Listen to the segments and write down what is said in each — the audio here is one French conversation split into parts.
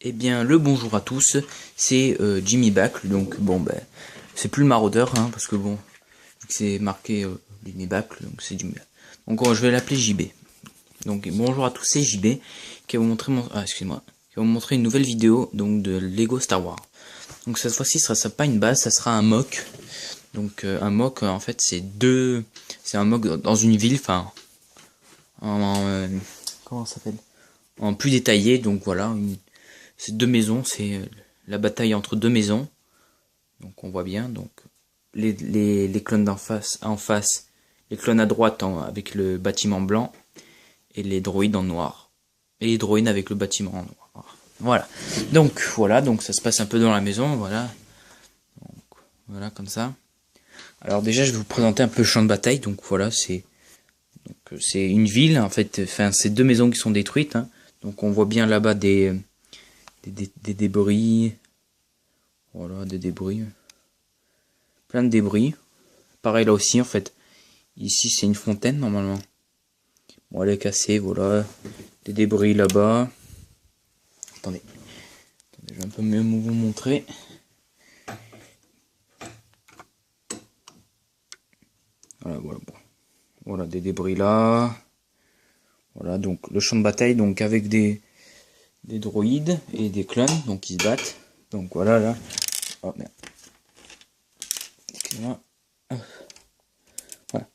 Eh bien, le bonjour à tous, c'est Jimmy Back. Donc bon, ben, c'est plus le maraudeur, hein, parce que bon, vu que c'est marqué Jimmy Back, donc c'est Jimmy Back. Donc je vais l'appeler JB. Donc bonjour à tous, c'est JB qui va vous montrer excusez-moi, qui va vous montrer une nouvelle vidéo donc de Lego Star Wars. Donc cette fois-ci, ce sera pas une base, ça sera un mock. Donc un mock, en fait, c'est un mock dans une ville, enfin, comment ça s'appelle, en plus détaillé. Donc voilà, c'est deux maisons, c'est la bataille entre deux maisons. Donc on voit bien, donc les clones en face, les clones à droite avec le bâtiment blanc et les droïdes en noir. Et les droïdes avec le bâtiment en noir. Voilà, donc ça se passe un peu dans la maison, voilà. Donc, voilà comme ça. Alors déjà je vais vous présenter un peu le champ de bataille. Donc voilà, c'est une ville en fait, enfin c'est deux maisons qui sont détruites, hein. Donc on voit bien là-bas des débris. Voilà, des débris. Plein de débris. Pareil là aussi en fait. Ici c'est une fontaine normalement. Bon, elle est cassée, voilà. Des débris là-bas. Attendez, je vais un peu mieux vous montrer. Voilà, bon. Voilà, des débris là. Voilà, donc le champ de bataille, donc avec des droïdes et des clones, donc qui se battent. Donc voilà, là. Oh merde. Excusez-moi. Voilà.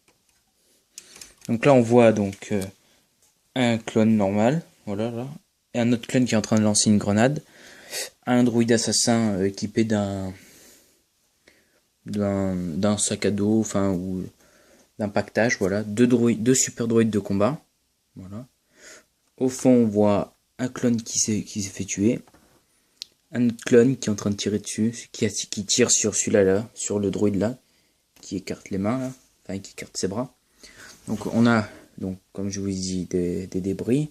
Donc là on voit donc un clone normal, voilà là, et un autre clone qui est en train de lancer une grenade, un droïde assassin équipé d'un sac à dos, enfin ou d'un pactage, voilà, deux super droïdes de combat, voilà. Au fond on voit un clone qui s'est fait tuer, un autre clone qui est en train de tirer dessus, qui tire sur celui-là là, sur le droïde là, qui écarte les mains là, enfin qui écarte ses bras. Donc on a, donc comme je vous ai dit, des débris.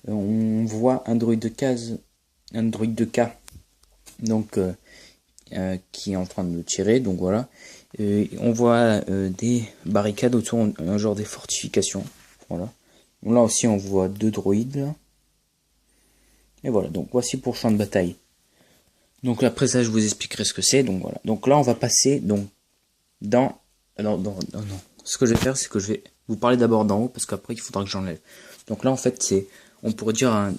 On voit un droïde de K, donc qui est en train de tirer. Donc voilà. On voit des barricades autour, un genre des fortifications. Voilà. Donc là aussi on voit deux droïdes là. Et voilà. Donc voici pour champ de bataille. Donc après ça je vous expliquerai ce que c'est. Donc voilà. Donc là on va passer donc dans. Alors non. Ce que je vais faire, c'est que je vais vous parler d'abord d'en haut, parce qu'après il faudra que j'enlève. Donc là en fait c'est, on pourrait dire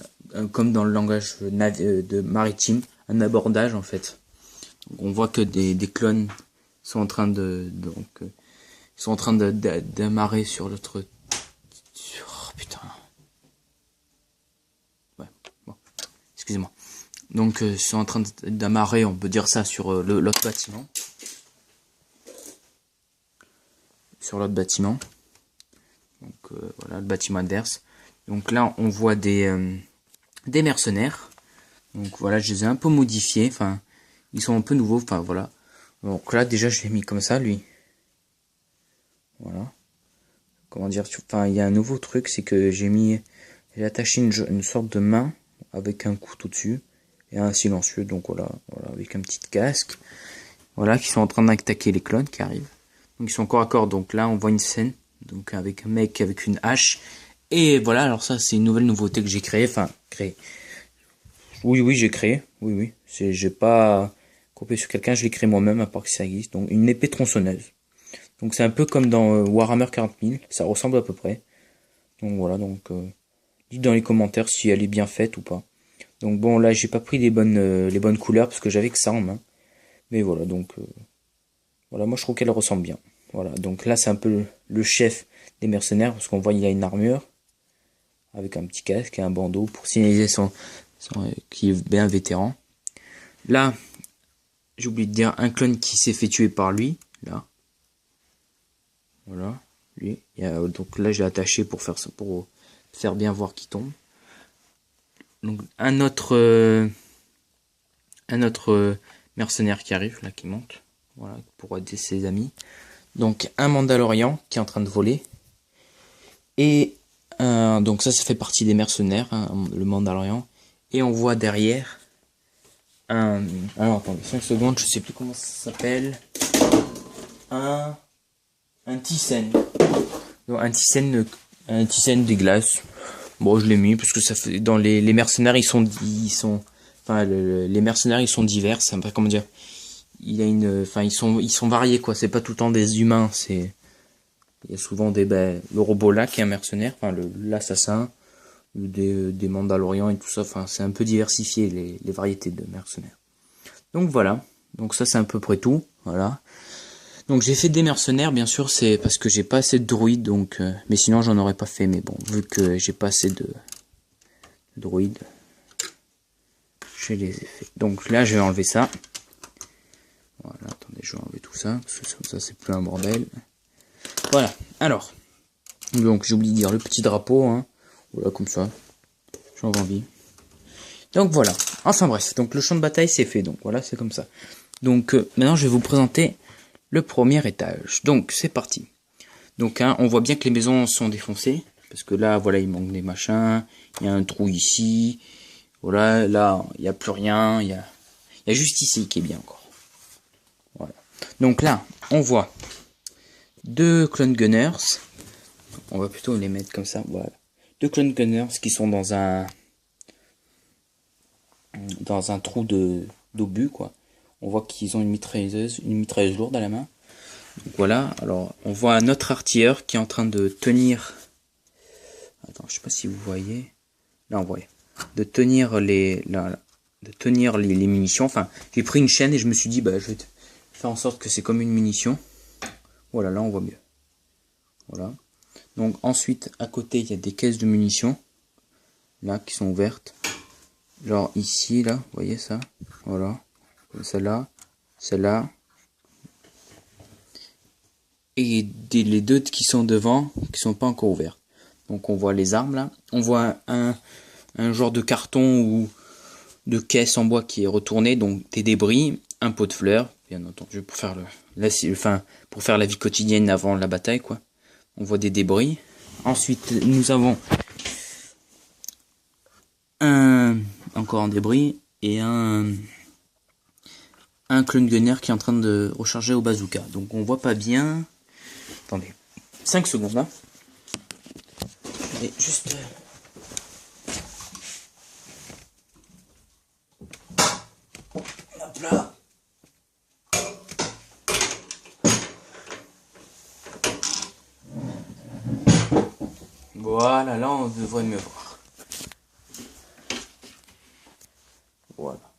comme dans le langage de maritime, un abordage en fait. Donc, on voit que des clones sont en train d'amarrer sur l'autre. Oh putain. Ouais. Bon. Excusez-moi. Donc sont en train d'amarrer, on peut dire ça, sur l'autre bâtiment. Sur l'autre bâtiment. Donc voilà, le bâtiment adverse. Donc là on voit des mercenaires. Donc voilà, je les ai un peu modifiés, enfin ils sont un peu nouveaux, enfin voilà. Donc là déjà je l'ai mis comme ça lui. Voilà. Comment dire, enfin il y a un nouveau truc, c'est que j'ai attaché une sorte de main avec un couteau dessus et un silencieux, donc voilà, avec un petit casque. Voilà, qui sont en train d'attaquer les clones qui arrivent. Donc ils sont corps à corps, donc là on voit une scène, donc avec un mec avec une hache. Et voilà, alors ça c'est une nouvelle nouveauté que j'ai créée, enfin créée. Oui, j'ai créé, oui. J'ai pas copié sur quelqu'un, je l'ai créé moi-même, à part que ça existe. Donc une épée tronçonneuse. Donc c'est un peu comme dans Warhammer 40 000, ça ressemble à peu près. Donc voilà, donc dites dans les commentaires si elle est bien faite ou pas. Donc bon, là j'ai pas pris les bonnes couleurs parce que j'avais que ça en main. Mais voilà, donc voilà, moi je trouve qu'elle ressemble bien. Voilà, donc là c'est un peu le chef des mercenaires, parce qu'on voit il a une armure avec un petit casque et un bandeau pour signaliser qui est bien vétéran. Là, j'ai oublié de dire un clone qui s'est fait tuer par lui, là. Voilà, lui. Donc là j'ai attaché pour faire bien voir qui tombe. Donc un autre mercenaire qui arrive, là, qui monte. Voilà, pour aider ses amis. Donc un Mandalorian qui est en train de voler. Et donc ça fait partie des mercenaires, hein, le Mandalorian. Et on voit derrière alors attendez 5 secondes, je sais plus comment ça s'appelle. Un Tyssen. Donc un Tyssen des glaces. Bon, je l'ai mis parce que ça fait dans les mercenaires, ils sont enfin les mercenaires ils sont divers, c'est pas comment dire. Il y a une, enfin ils sont variés quoi. C'est pas tout le temps des humains, c'est il y a souvent le robot là qui est un mercenaire, enfin l'assassin, des Mandalorians et tout ça. Enfin c'est un peu diversifié les variétés de mercenaires. Donc voilà. Donc ça c'est à peu près tout. Voilà. Donc j'ai fait des mercenaires, bien sûr, c'est parce que j'ai pas assez de druides, donc mais sinon j'en aurais pas fait. Mais bon, vu que j'ai pas assez de druides, je les ai fait. Donc là je vais enlever ça. Voilà, attendez, je vais enlever tout ça, parce que comme ça c'est plus un bordel. Voilà, alors, donc j'ai oublié de dire le petit drapeau, hein. Voilà, comme ça, j'en ai envie. Donc voilà, enfin bref, donc le champ de bataille c'est fait, donc voilà, c'est comme ça. Donc maintenant je vais vous présenter le premier étage. Donc c'est parti. Donc hein, on voit bien que les maisons sont défoncées, parce que là, voilà, il manque des machins, il y a un trou ici, voilà, là, il n'y a plus rien, il y a juste ici qui est bien encore. Voilà. Donc là, on voit deux clone gunners. On va plutôt les mettre comme ça, voilà. Deux clone gunners qui sont dans un trou d'obus, quoi. On voit qu'ils ont une mitrailleuse lourde à la main. Donc voilà, alors on voit un autre artilleur qui est en train de tenir. Attends, je sais pas si vous voyez. Là on voit. De tenir les munitions. Enfin, j'ai pris une chaîne et je me suis dit bah je vais faire en sorte que c'est comme une munition. Voilà, là on voit mieux. Voilà. Donc ensuite à côté il y a des caisses de munitions. Là qui sont ouvertes. Genre ici là, vous voyez ça? Voilà. Celle-là. Celle-là. Et les deux qui sont devant, qui sont pas encore ouverts. Donc on voit les armes là. On voit un genre de carton ou de caisse en bois qui est retourné, donc des débris, un pot de fleurs, bien entendu, pour faire pour faire la vie quotidienne avant la bataille, quoi. On voit des débris. Ensuite, nous avons encore un débris et un clone gunner qui est en train de recharger au bazooka. Donc on voit pas bien. Attendez, 5 secondes là. Je vais juste hop là. Voilà, là on devrait mieux voir. Voilà.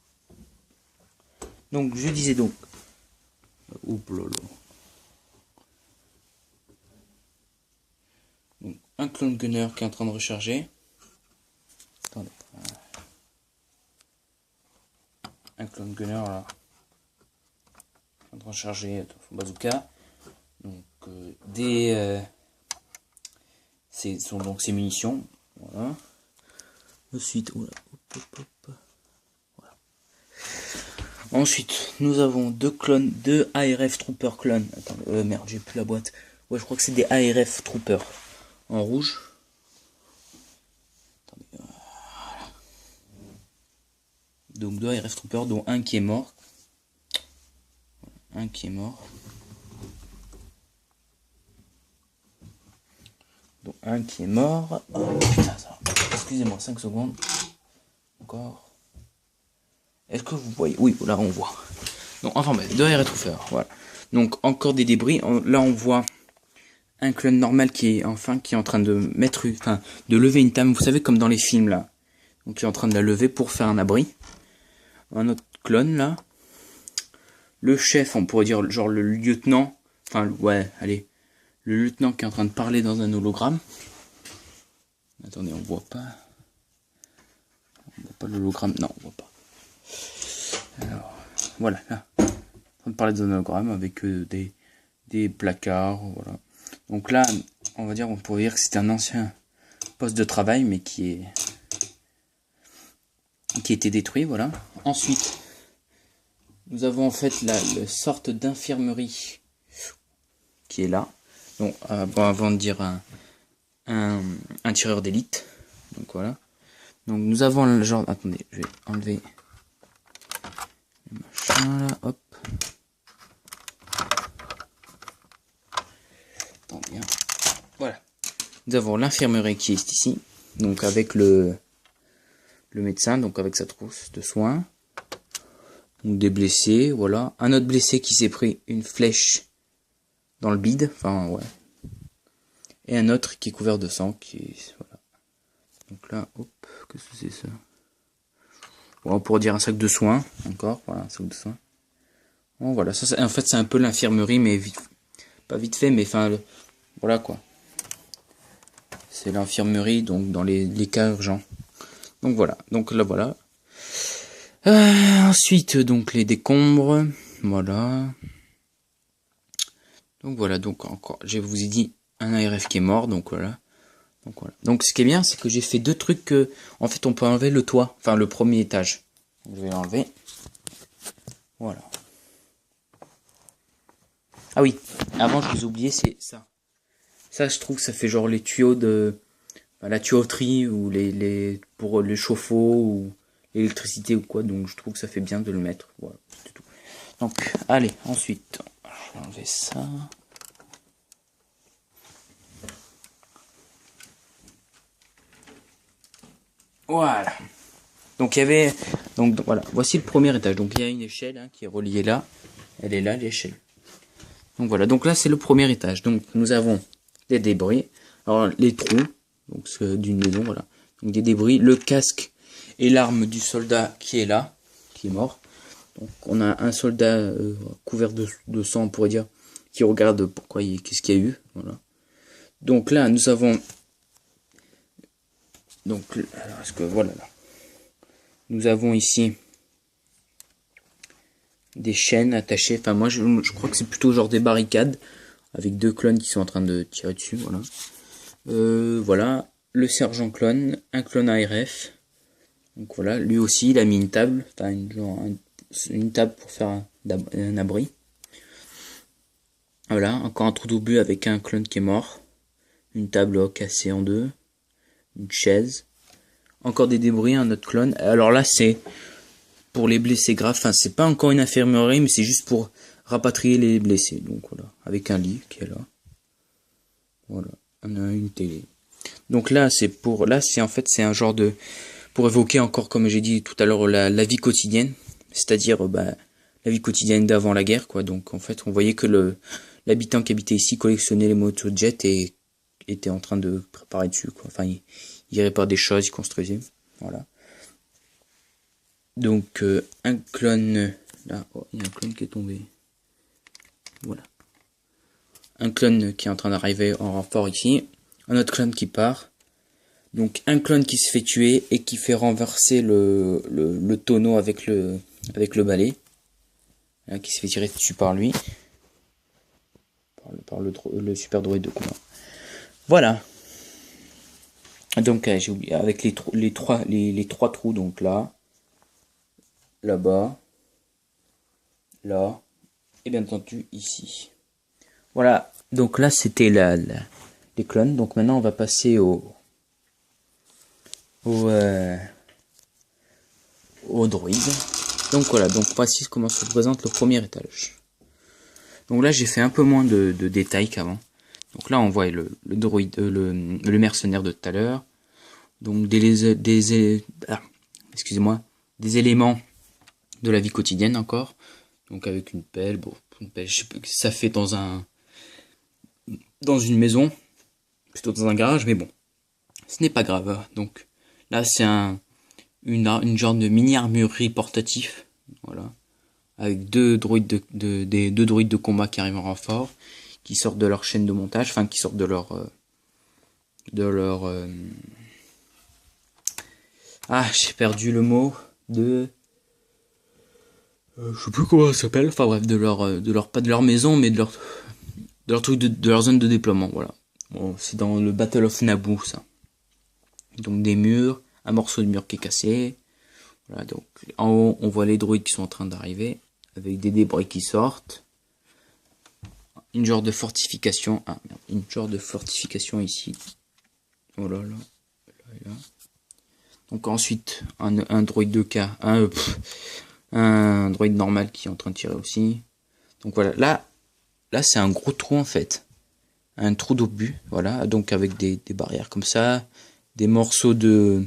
Donc je disais donc. Oups lolo. Donc un clone gunner qui est en train de recharger. Attendez. Un clone gunner là. En train de recharger son bazooka. Donc sont donc ces munitions. Voilà. Ensuite, oula, voilà. Ensuite, nous avons deux ARF Trooper clones. Attends, merde, j'ai plus la boîte. Ouais, je crois que c'est des ARF Trooper en rouge. Attendez, voilà. Donc deux ARF Trooper, dont un qui est mort. Un qui est mort. Donc un qui est mort. Oh putain, ça. Excusez-moi, 5 secondes. Encore. Est-ce que vous voyez? Oui, là on voit. Donc enfin, deux ARF Trooper, voilà. Donc encore des débris. Là on voit un clone normal qui est en train de de lever une table, vous savez, comme dans les films là. Donc il est en train de la lever pour faire un abri. Un autre clone là. Le chef, on pourrait dire genre le lieutenant. Enfin ouais, allez. Le lieutenant qui est en train de parler dans un hologramme. Attendez, on voit pas. On voit pas l'hologramme. Non, on voit pas. Alors, voilà, là. En train de parler dans un hologramme avec des placards, voilà. Donc là, on va dire, on pourrait dire que c'est un ancien poste de travail, mais qui a été détruit, voilà. Ensuite, nous avons en fait la sorte d'infirmerie qui est là. Donc, bon, avant de dire un tireur d'élite. Donc voilà. Donc nous avons le genre. Attendez, je vais enlever le machin là. Hop. Attendez. Hein. Voilà. Nous avons l'infirmerie qui est ici. Donc avec le le médecin, donc avec sa trousse de soins. Donc des blessés, voilà. Un autre blessé qui s'est pris une flèche dans le bide, enfin ouais. Et un autre qui est couvert de sang, voilà. Donc là, hop, qu'est-ce que c'est ça? Bon, on pourrait dire un sac de soins, encore, voilà, un sac de soins. Bon, voilà, ça, en fait, c'est un peu l'infirmerie, mais pas vite fait, mais enfin, voilà quoi. C'est l'infirmerie, donc dans les cas urgents. Donc voilà, donc là voilà. Ensuite, donc les décombres, voilà. Donc voilà, donc encore, je vous ai dit un ARF qui est mort, donc voilà. Donc voilà. Donc ce qui est bien, c'est que j'ai fait deux trucs que, en fait, on peut enlever le toit, enfin le premier étage. Donc, je vais l'enlever. Voilà. Ah oui, avant je vous ai oublié, c'est ça. Ça, je trouve que ça fait genre les tuyaux de, la tuyauterie ou pour les chauffe-eau ou l'électricité ou quoi. Donc je trouve que ça fait bien de le mettre. Voilà, c'est tout. Donc allez, ensuite, je vais enlever ça. Voilà. Donc il y avait, donc voilà, voici le premier étage. Donc il y a une échelle hein, qui est reliée là. Elle est là, l'échelle. Donc voilà, donc là c'est le premier étage. Donc nous avons des débris. Alors les trous, donc d'une maison, voilà. Donc des débris, le casque et l'arme du soldat qui est là, qui est mort. Donc on a un soldat couvert de sang, on pourrait dire, qui regarde pourquoi qu'est-ce qu'il y a eu. Voilà. Donc là nous avons, donc alors est-ce que voilà là, nous avons ici des chaînes attachées. Enfin moi je crois que c'est plutôt genre des barricades avec deux clones qui sont en train de tirer dessus. Voilà. Voilà, le sergent clone, un clone ARF. Donc voilà, lui aussi il a mis une table, enfin une table pour faire un abri. Voilà, encore un trou d'obus avec un clone qui est mort. Une table cassée en deux. Une chaise. Encore des débris, un autre clone. Alors là c'est pour les blessés graves, enfin c'est pas encore une infirmerie mais c'est juste pour rapatrier les blessés. Donc voilà, avec un lit qui est là. Voilà, on a une télé. Donc là c'est en fait c'est un genre de, pour évoquer encore comme j'ai dit tout à l'heure la vie quotidienne, c'est-à-dire la vie quotidienne d'avant la guerre quoi. Donc en fait on voyait que l'habitant qui habitait ici collectionnait les motojets et était en train de préparer dessus quoi. Enfin il répare des choses, il construisait. Voilà. Donc un clone là, oh, il y a un clone qui est tombé. Voilà. Un clone qui est en train d'arriver en renfort ici. Un autre clone qui part. Donc un clone qui se fait tuer et qui fait renverser le tonneau avec le balai. Hein, qui se fait tirer dessus par lui. Par le super droïde de combat. Voilà. Donc j'ai oublié avec les trois trous, donc là, là-bas, là, et bien entendu ici. Voilà, donc là c'était les clones. Donc maintenant on va passer au droïde. Donc voilà, donc voici comment se présente le premier étage. Donc là j'ai fait un peu moins de détails qu'avant. Donc là on voit le droïde, le mercenaire de tout à l'heure. Donc excusez-moi, des éléments de la vie quotidienne encore. Donc avec une pelle, bon, une pelle, je sais pas, ça fait dans une maison, plutôt dans un garage, mais bon, ce n'est pas grave. Donc là c'est une genre de mini armurerie portatif, voilà, avec deux droïdes deux droïdes de combat qui arrivent en renfort, qui sortent de leur chaîne de montage, enfin qui sortent de leur j'ai perdu le mot je sais plus comment ça s'appelle, enfin bref, pas de leur maison, mais de leur truc de leur zone de déploiement, voilà. Bon, c'est dans le Battle of Naboo, ça. Donc des murs, un morceau de mur qui est cassé. Voilà, donc en haut, on voit les droïdes qui sont en train d'arriver, avec des débris qui sortent. Une genre de fortification, une genre de fortification ici. Oh là là, là et là. Donc ensuite, un droïde de K, un droïde normal qui est en train de tirer aussi. Donc voilà, là c'est un gros trou en fait. Un trou d'obus, voilà, donc avec des barrières comme ça, des morceaux de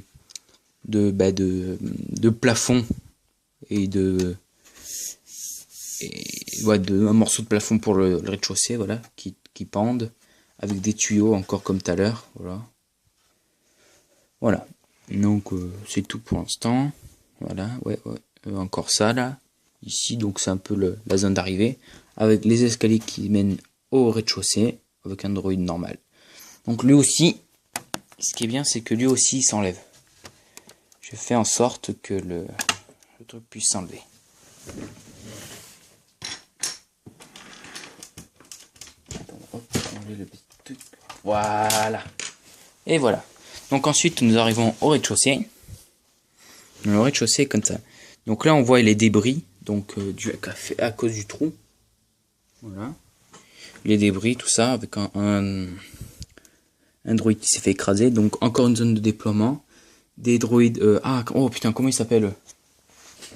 de plafond et ouais, un morceau de plafond pour le rez-de-chaussée, voilà, qui pendent avec des tuyaux encore comme tout à l'heure, voilà. Donc c'est tout pour l'instant. Voilà, ouais, encore ça là, ici, donc c'est un peu la zone d'arrivée avec les escaliers qui mènent au rez-de-chaussée avec un droïde normal. Donc lui aussi, ce qui est bien, c'est que lui aussi il s'enlève. Je fais en sorte que le truc puisse s'enlever. Voilà. Et voilà. Donc ensuite nous arrivons au rez-de-chaussée. Le rez-de-chaussée comme ça. Donc là on voit les débris, donc à cause du trou. Voilà. Les débris, tout ça, avec un droïde qui s'est fait écraser. Donc encore une zone de déploiement. Des droïdes... oh putain, comment il s'appelle?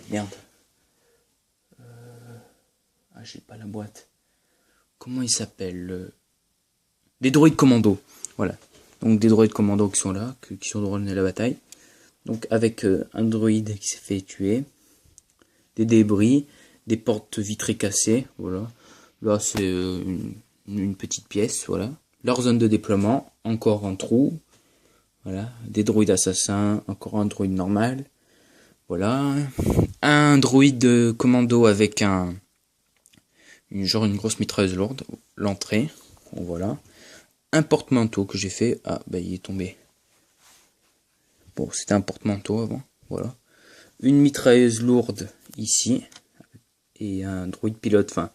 Merde. J'ai pas la boîte. Comment il s'appelle? Des droïdes commando. Voilà. Donc des droïdes commando qui sont là, qui sont de la bataille. Donc avec un droïde qui s'est fait tuer. Des débris. Des portes vitrées cassées. Voilà. Là c'est une petite pièce. Voilà. Leur zone de déploiement. Encore un trou. Voilà. Des droïdes assassins. Encore un droïde normal. Voilà. Un droïde commando avec une grosse mitrailleuse lourde. L'entrée. Voilà. Un porte-manteau que j'ai fait. Ah, bah il est tombé. Bon, c'était un porte-manteau avant. Voilà. Une mitrailleuse lourde ici. Et un droïde pilote. Enfin,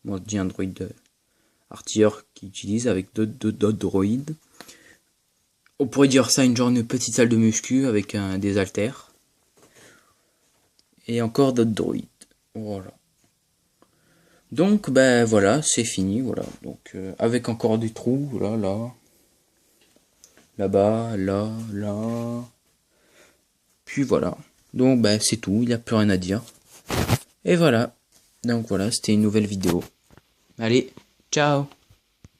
moi je dis un droïde artilleur qui utilise avec d'autres droïdes. On pourrait dire ça une petite salle de muscu avec des haltères. Et encore d'autres droïdes. Voilà. Donc, ben voilà, c'est fini. Voilà. Donc, avec encore des trous. Voilà, là. Là-bas, là, là. Puis voilà. Donc, ben c'est tout. Il n'y a plus rien à dire. Et voilà. Donc voilà, c'était une nouvelle vidéo. Allez, ciao!